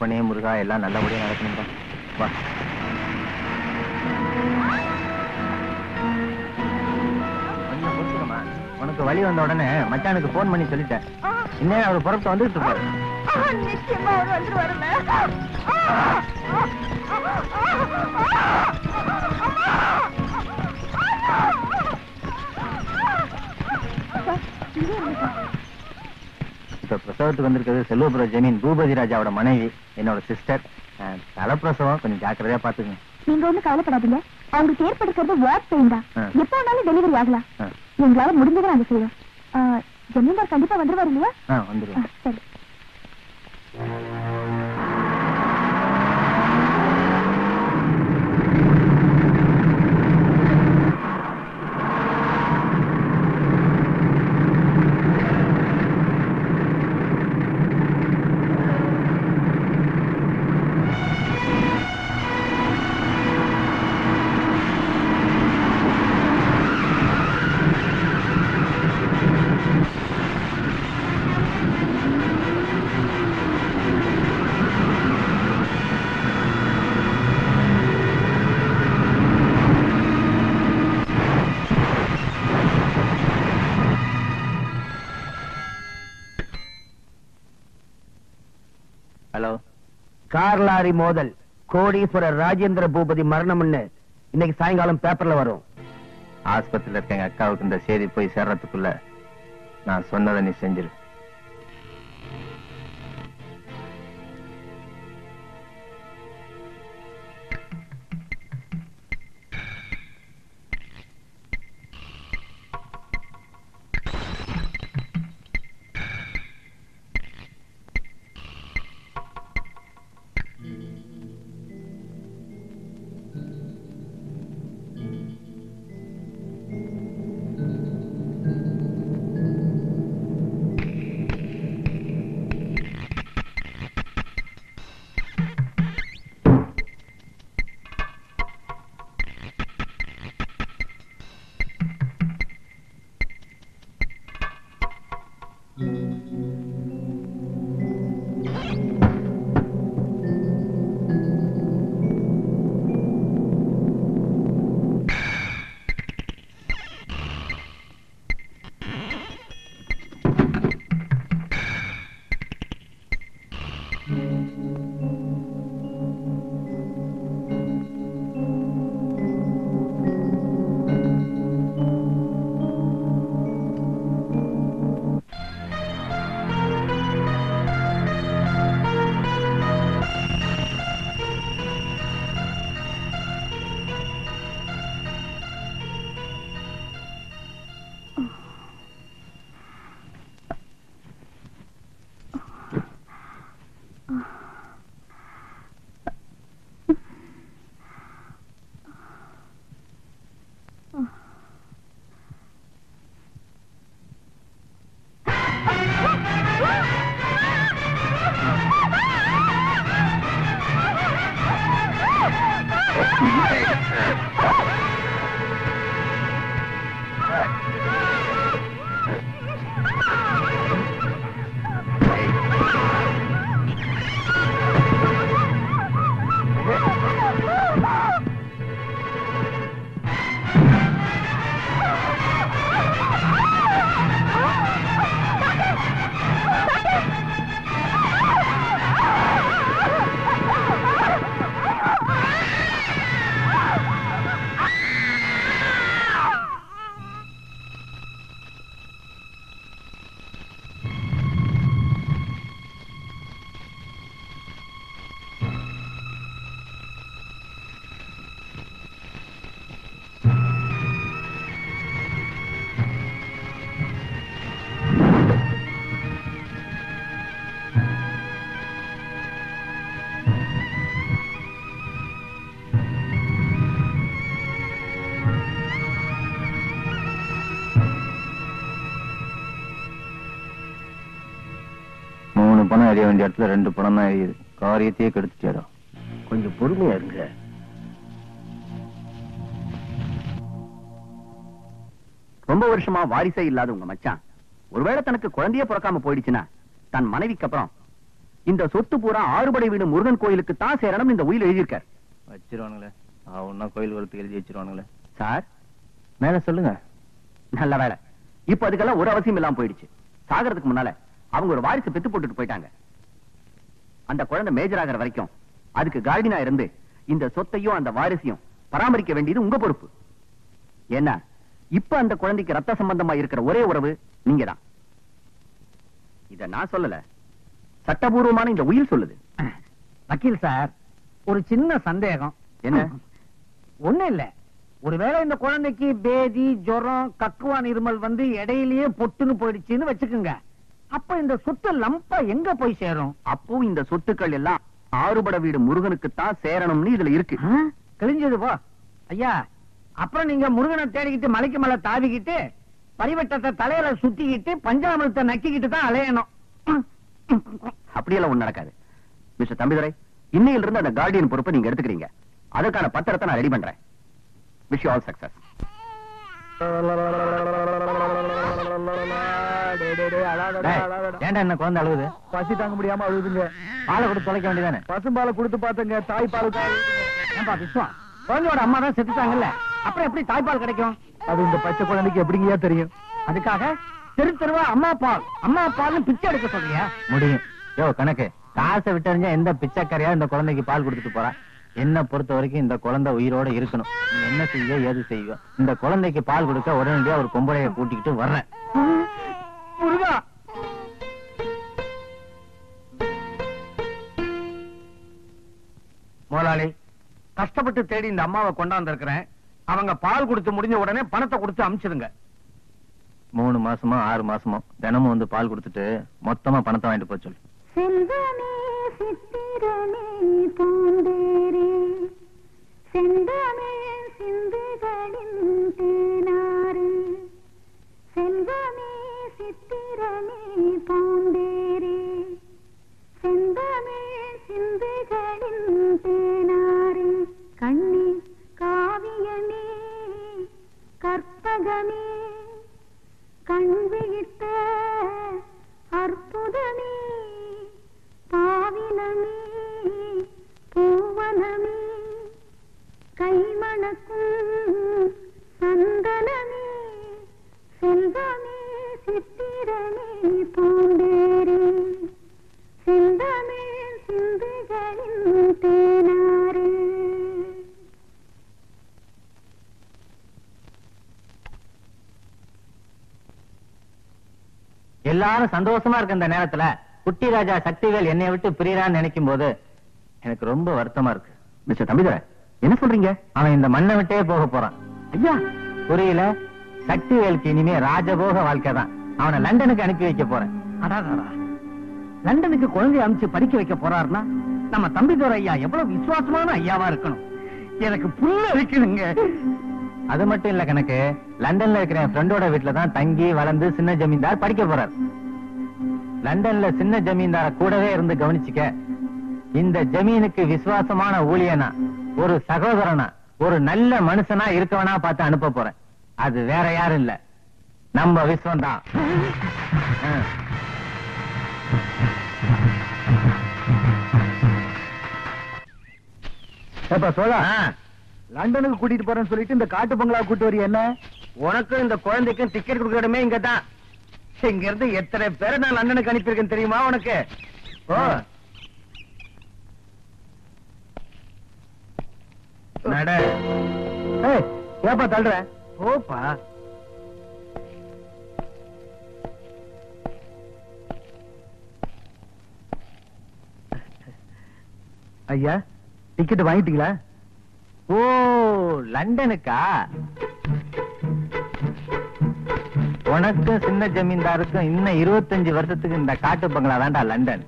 சிவனே முருகா எல்லாம் நல்லபடியா நடக்கணும்பா. வா. உனக்கு வழி வந்த உடனே மச்சானுக்கு போன் பண்ணி சொல்லிட்டேன். இன்னும் அவர் புறப்பட்டு வந்துட்டு இருப்பாரு. நிச்சயமா அவர் வந்துருவாருல்ல. இப்ப பிரசவத்துக்கு வந்திருக்கிறது செல்வபுர ஜமீன் பூபதி ராஜாவோட மனைவி, என்னோட சிஸ்டர். தலைப்பிரசவம் கொஞ்சம் ஜாக்கிரதையா பாத்துங்க. நீங்க ஒண்ணு கவலைப்படாதீங்க. அவங்களுக்கு ஏற்படுத்துறது வாட் பெயின் தான். எப்ப வேணாலும் டெலிவரி ஆகலாம். எங்களால முடிஞ்சதை நாங்க செய்வோம். ஜமீன்தார் கண்டிப்பா வந்துருவாரு இல்லையா? வந்துருவோம். சரி. ஹலோ. கார் லாரி மோதல், கோடீஸ்வரர் ராஜேந்திர பூபதி மரணம்னு இன்னைக்கு சாயங்காலம் பேப்பர்ல வரும். ஆஸ்பத்திரியில இருக்க எங்க அக்காவுக்கு இந்த செய்தி போய் சேர்றதுக்குள்ள நான் சொன்னதை நீ செஞ்சிரு. பணம் எரிய வேண்டிய இடத்துல 2 பணம் தான் எரியுது. காரியத்தையே கெடுத்துட்டேடா. கொஞ்சம் பொறுமையா இருங்க. ரொம்ப வருஷமா வாரிசே இல்லாத உங்க மச்சான் ஒருவேளை தனக்கு குழந்தையே பிறக்காம போயிடுச்சுன்னா தன் மனைவிக்கு அப்புறம் இந்த சொத்து பூரா ஆறுபடை வீடு முருகன் கோயிலுக்கு தான் சேரணும் இந்த உயில் எழுதியிருக்கார். வச்சிருவானுங்களே ஒன்னா கோயில் குளத்துக்கு எழுதி வச்சிருவானுங்களே. சார் மேல சொல்லுங்க. நல்ல வேலை, இப்ப அதுக்கெல்லாம் ஒரு அவசியம் இல்லாம போயிடுச்சு. சாகறதுக்கு முன்னால அவங்க ஒரு வாரிசு பெத்து போட்டுட்டு போயிட்டாங்க. அந்த குழந்தை மேஜர் ஆகிற வரைக்கும் அதுக்கு கார்டினா இருந்து இந்த சொத்தையும் அந்த வாரிசையும் பராமரிக்க வேண்டியது உங்க பொறுப்பு. ஏன்னா இப்ப அந்த குழந்தைக்கு ரத்த சம்பந்தமா இருக்கிற ஒரே உறவு நீங்க தான். இத நான் சொல்லல, சட்டபூர்வமான இந்த உயில் சொல்லுது. வக்கீல் சார், ஒரு சின்ன சந்தேகம். என்ன? ஒண்ணு இல்ல, ஒருவேளை இந்த குழந்தைக்கு பேதி, ஜுரம், கக்குவான், இருமல் வந்து இடையிலேயே பொட்டுன்னு போயிடுச்சுன்னு வச்சுக்குங்க. அப்ப இந்த சொத்து லம்பா எங்க போய் சேரும்? அப்போ இந்த சொத்துக்கள் எல்லாம் ஆறுபட வீடு முருகனுக்கு தான் சேரணும்னு இதுல இருக்கு. கிழிஞ்சது போ ஐயா. அப்புறம் நீங்க முருகனை தேடிக்கிட்டு மலைக்கு மேல தாவிக்கிட்டு பரிவட்டத்தை தலையில சுத்திக்கிட்டு பஞ்சாமிரத்தை நக்கிக்கிட்டு தான் அலையணும். அப்படியெல்லாம் ஒண்ணு நடக்காது. மிஸ்டர் தம்பிதுரை, இன்னையில இருந்து அந்த கார்டியன் பொறுப்பை நீங்க எடுத்துக்கிறீங்க. அதற்கான பத்திரத்தை நான் ரெடி பண்றேன். Wish you all success. ஏன்டா என்ன குழந்தை அழுகுது? பசி தாங்க முடியாம அழுதுங்க. பாலை கொடுத்து தொலைக்க வேண்டியதானே? பசும்பாலை கொடுத்து பாத்துங்க, தாய்ப்பால். ஏன்பா விஸ்வம், குழந்தையோட அம்மா தான் செத்துட்டாங்கல்ல, அப்புறம் எப்படி தாய்ப்பால் கிடைக்கும்? அது இந்த பச்சை குழந்தைக்கு எப்படிங்கயா தெரியும்? அதுக்காக தெரு தெருவா அம்மா பால் அம்மா பால்னு பிச்சை எடுக்க சொல்றியா? முடியும். யோ கணக்கு, காசை விட்டறிஞ்சா எந்த பிச்சைக்காரியா இந்த குழந்தைக்கு பால் கொடுத்துட்டு போறா? என்ன பொறுத்த வரைக்கும் இந்த குழந்தை உயிரோட இருக்கணும். நீ என்ன செய்ய ஏது செய்வ? இந்த குழந்தைக்கு பால் கொடுக்க உடனடியா ஒரு பொம்பளைய கூட்டிக்கிட்டு வர்றேன். முருகா, முதலாளி, கஷ்டப்பட்டு தேடி இந்த அம்மாவை கொண்டாந்து இருக்கிறேன். அவங்க பால் கொடுத்து முடிஞ்ச உடனே பணத்தை கொடுத்து அனுப்பிச்சிடுங்க. 3 மாசமோ 6 மாசமோ தினமும் வந்து பால் கொடுத்துட்டு மொத்தமா பணத்தை வாங்கிட்டு போக சொல்லு. செல்வமே சித்திரமே பூந்தேரே செந்தமே சிந்துகளின் தேனாரே செல்வமே சித்திரமே பூந்தேரே செந்தமே சிந்துகளின் தேனாரே கண்ணே காவியமே கற்பகமே கண் விழித்த அற்புதமே பாவினமே பூவனமே கைமணக்கும் சந்தனமே செல்வமே சித்திரமே பூந்தேரே செந்தமே சிந்துகளின் தேனாரே. எல்லாரும் சந்தோஷமா இருக்க இந்த நேரத்துல குட்டி ராஜா சக்திவேல் என்னை விட்டு பிரியறான்னு நினைக்கும் போது எனக்கு ரொம்ப வருத்தமா இருக்கு. மிஸ்டர் தம்பிதுரை, என்ன சொல்றீங்க? அவன் இந்த மண்ணை விட்டே போக போறான். ஐயா, புரியல? சக்திவேலுக்கு இனிமே ராஜபோக வாழ்க்கை தான். அவனை லண்டனுக்கு அனுப்பி வைக்க போறேன். அடாடா, லண்டனுக்கு குழந்தைய அனுப்பிச்சு படிக்க வைக்க போறாருன்னா நம்ம தம்பிதுரை ஐயா எவ்வளவு விசுவாசமான ஐயாவா இருக்கணும். எனக்கு புல்ல இருக்குதுங்க. அது மட்டும் இல்ல கணக்கு, லண்டன்ல இருக்கிற என் ஃப்ரெண்டோட வீட்டுல தான் தங்கி வளர்ந்து சின்ன ஜமீன்தார் படிக்க போறார். லண்டன்ல சின்ன ஜமீன்தார கூடவே இருந்து கவனிச்சுக்க. இந்த ஜமீனுக்கு விசுவாசமான ஊழியனா, ஒரு சகோதரனா, ஒரு நல்ல மனுஷனா இருக்கவனா பார்த்து அனுப்ப போறேன். அது வேற யாரும் இல்ல, நம்ம விஸ்வம் தான். சோழா, லண்டனுக்கு கூட்டிட்டு போறேன்னு சொல்லிட்டு இந்த காட்டு பங்களா கூட்டு வரி என்ன? உனக்கும் இந்த குழந்தைக்கும் டிக்கெட் கொடுக்கணுமே இங்க தான். இங்க இருந்து எத்தனை பேரை நான் லண்டனுக்கு அனுப்பியிருக்கேன் தெரியுமா உனக்கு? ஓ, நட. ஏப்பா தள்ளுற? ஓப்பா. ஐயா, டிக்கெட் வாங்கிட்டீங்களா? ஓ, லண்டனுக்கா? உனக்கும் சின்ன ஜமீன்தாருக்கும் இன்னும் 25 வருஷத்துக்கு இந்த காட்டு பங்களா தான்டா லண்டன்.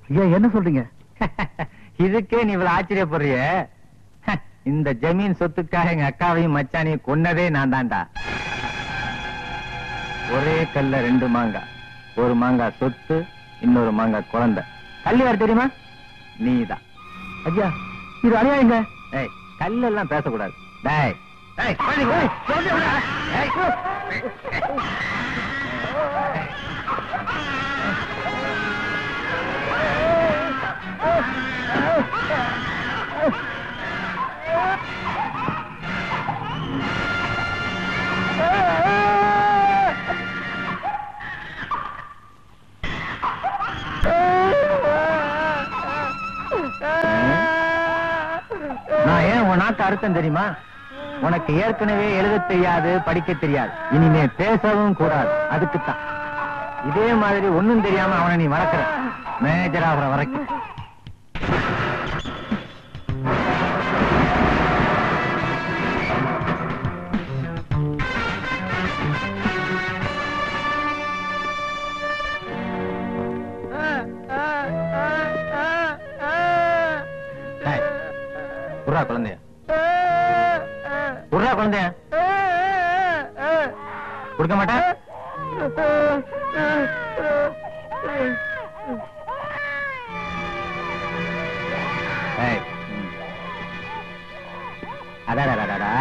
ஐயா, என்ன சொல்றீங்க? இதுக்கே நீ இவ்வளவு ஆச்சரியப்படுறிய? இந்த ஜமீன் சொத்துக்காக எங்க அக்காவையும் மச்சானையும் கொன்னதே நான் தான்டா. ஒரே கல்ல 2 மாங்காய். ஒரு மாங்காய் சொத்து, இன்னொரு மாங்காய் குழந்தை. கல்லு யார் தெரியுமா? நீதான். ஐயா, இது அநியாயங்க. ஏய், கல்லெல்லாம் பேசக்கூடாது. டேய், டேய், நான் ஏன் உன் நாக்கு அர்த்தம் தெரியுமா? உனக்கு ஏற்கனவே எழுத தெரியாது, படிக்க தெரியாது, இனிமே பேசவும் கூடாது. அதுக்குத்தான் இதே மாதிரி ஒண்ணும் தெரியாம அவனை நீ வளர்க்கிற, மேஜர் ஆகிற வரைக்கும். குழந்தைய குழந்தைய கொடுக்க மாட்டேன். அடாடா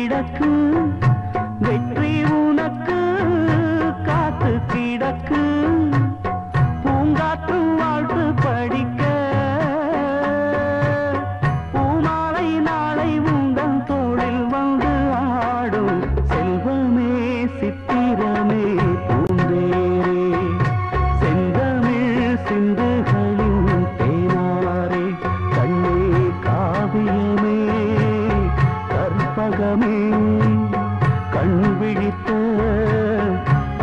கிடக்கு வெற்றி உனக்கு காத்து கிடக்கு பூங்காற்று வாழ்த்து படிக்க பூமாலை நாளை உங்கள் தோளில் வந்து ஆடும் செல்வமே சித்திரமே பூந்தேரே செந்தமிழ் சிந்துகளின் தேனாரே கண்ணே காவியமே கற்பகமே கண் விழித்த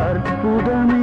அற்புதமே